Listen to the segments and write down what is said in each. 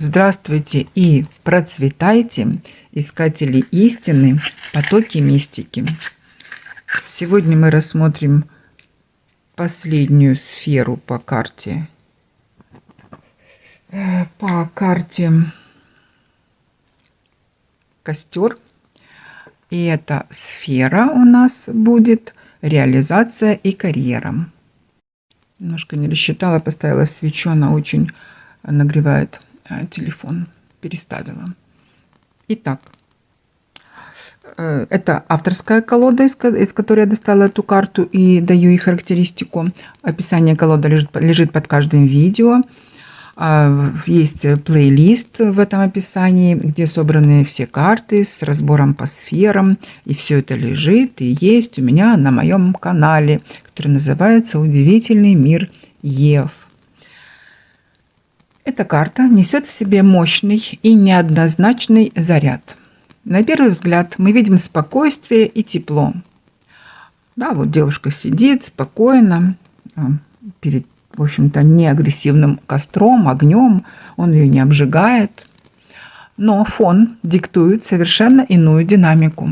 Здравствуйте и процветайте, искатели истины, потоки мистики. Сегодня мы рассмотрим последнюю сферу по карте. Костер. И эта сфера у нас будет реализация и карьера. Немножко не рассчитала, поставила свечу, она очень нагревает телефон, переставила. Итак, это авторская колода, из которой я достала эту карту и даю ей характеристику. Описание колоды лежит под каждым видео. Есть плейлист в этом описании, где собраны все карты с разбором по сферам. И все это лежит и есть у меня на моем канале, который называется «Удивительный мир Ев». Эта карта несет в себе мощный и неоднозначный заряд. На первый взгляд мы видим спокойствие и тепло. Да, вот девушка сидит спокойно перед, в общем-то, неагрессивным костром, огнем, он ее не обжигает. Но фон диктует совершенно иную динамику.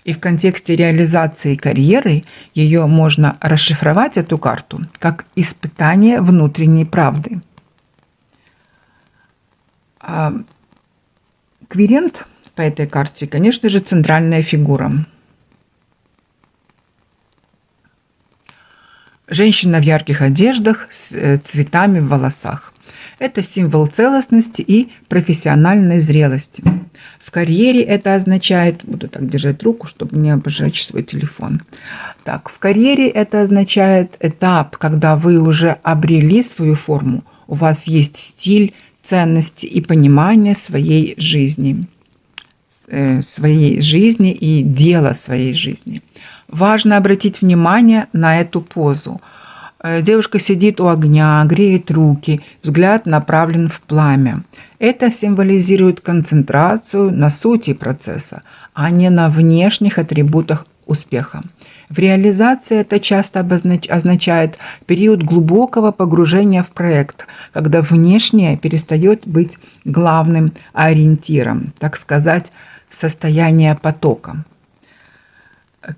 И в контексте реализации карьеры ее можно расшифровать, эту карту, как испытание внутренней правды. Квирент по этой карте, конечно же, центральная фигура. Женщина в ярких одеждах с цветами в волосах. Это символ целостности и профессиональной зрелости. В карьере это означает, буду так держать руку, чтобы не обжечь свой телефон. Так, в карьере это означает этап, когда вы уже обрели свою форму, у вас есть стиль, ценности и понимание своей жизни и дела своей жизни. Важно обратить внимание на эту позу. Девушка сидит у огня, греет руки, взгляд направлен в пламя. Это символизирует концентрацию на сути процесса, а не на внешних атрибутах успеха. В реализации это часто означает период глубокого погружения в проект, когда внешнее перестает быть главным ориентиром, так сказать, состояние потока.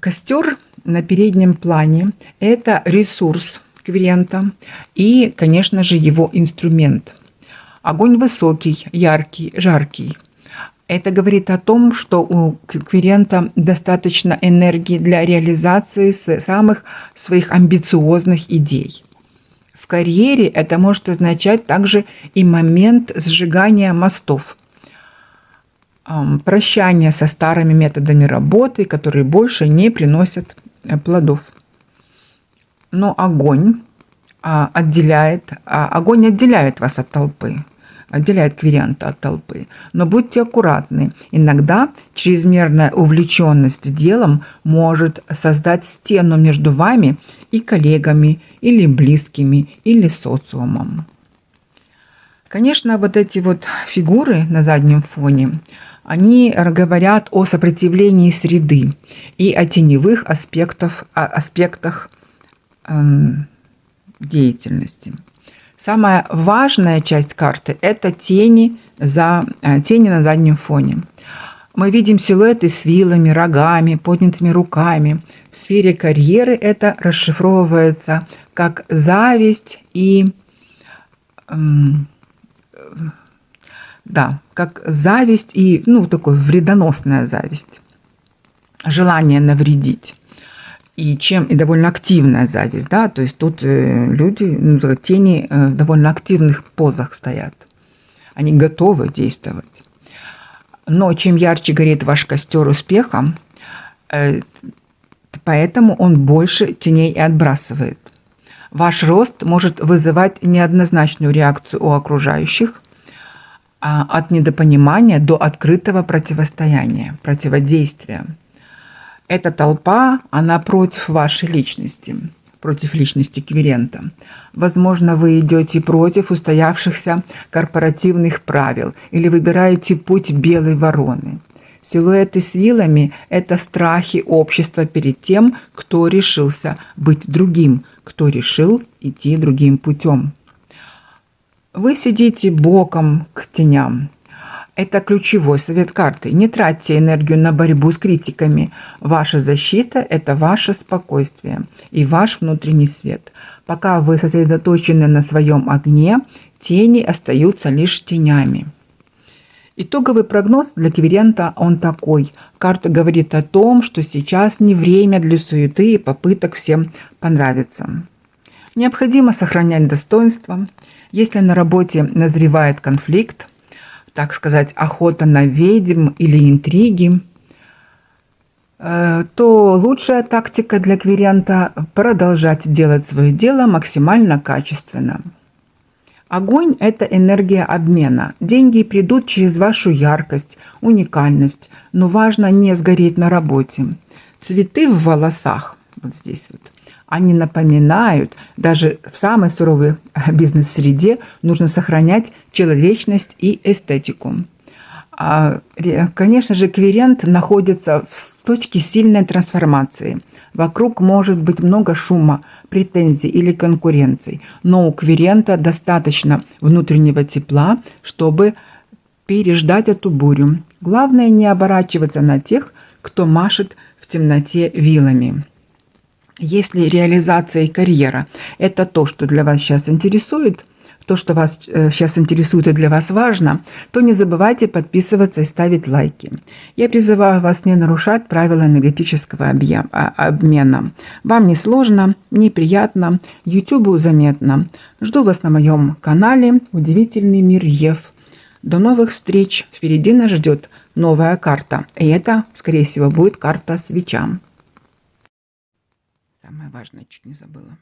Костер на переднем плане – это ресурс квирента и, конечно же, его инструмент. Огонь высокий, яркий, жаркий. Это говорит о том, что у квирента достаточно энергии для реализации самых своих амбициозных идей. В карьере это может означать также и момент сжигания мостов, прощание со старыми методами работы, которые больше не приносят плодов. Но огонь отделяет вас от толпы. Отделяет квирента от толпы. Но будьте аккуратны. Иногда чрезмерная увлеченность делом может создать стену между вами и коллегами, или близкими, или социумом. Конечно, вот эти вот фигуры на заднем фоне, они говорят о сопротивлении среды и о теневых аспектах деятельности. Самая важная часть карты – это тени на заднем фоне. Мы видим силуэты с вилами, рогами, поднятыми руками. В сфере карьеры это расшифровывается как зависть и такая вредоносная зависть, желание навредить. И довольно активная зависть, да, то есть тут люди, тени в довольно активных позах стоят. Они готовы действовать. Но чем ярче горит ваш костер успеха, поэтому он больше теней и отбрасывает. Ваш рост может вызывать неоднозначную реакцию у окружающих, от недопонимания до открытого противодействия. Эта толпа, она против вашей личности, против личности квирента. Возможно, вы идете против устоявшихся корпоративных правил или выбираете путь белой вороны. Силуэты с вилами – это страхи общества перед тем, кто решился быть другим, кто решил идти другим путем. Вы сидите боком к теням. Это ключевой совет карты. Не тратьте энергию на борьбу с критиками. Ваша защита – это ваше спокойствие и ваш внутренний свет. Пока вы сосредоточены на своем огне, тени остаются лишь тенями. Итоговый прогноз для кверента он такой. Карта говорит о том, что сейчас не время для суеты и попыток всем понравиться. Необходимо сохранять достоинство. Если на работе назревает конфликт, так сказать, охота на ведьм или интриги, то лучшая тактика для кверента – продолжать делать свое дело максимально качественно. Огонь – это энергия обмена. Деньги придут через вашу яркость, уникальность, но важно не сгореть на работе. Цветы в волосах, вот здесь вот, они напоминают, даже в самой суровой бизнес-среде нужно сохранять человечность и эстетику. Конечно же, кверент находится в точке сильной трансформации. Вокруг может быть много шума, претензий или конкуренций, но у кверента достаточно внутреннего тепла, чтобы переждать эту бурю. Главное не оборачиваться на тех, кто машет в темноте вилами. Если реализация и карьера – это то, что для вас сейчас интересует, то, что вас сейчас интересует и для вас важно, то не забывайте подписываться и ставить лайки. Я призываю вас не нарушать правила энергетического обмена. Вам не сложно, не приятно, YouTube заметно. Жду вас на моем канале «Удивительный мир Ев». До новых встреч! Впереди нас ждет новая карта. И это, скорее всего, будет карта свеча. Самое важное чуть не забыла.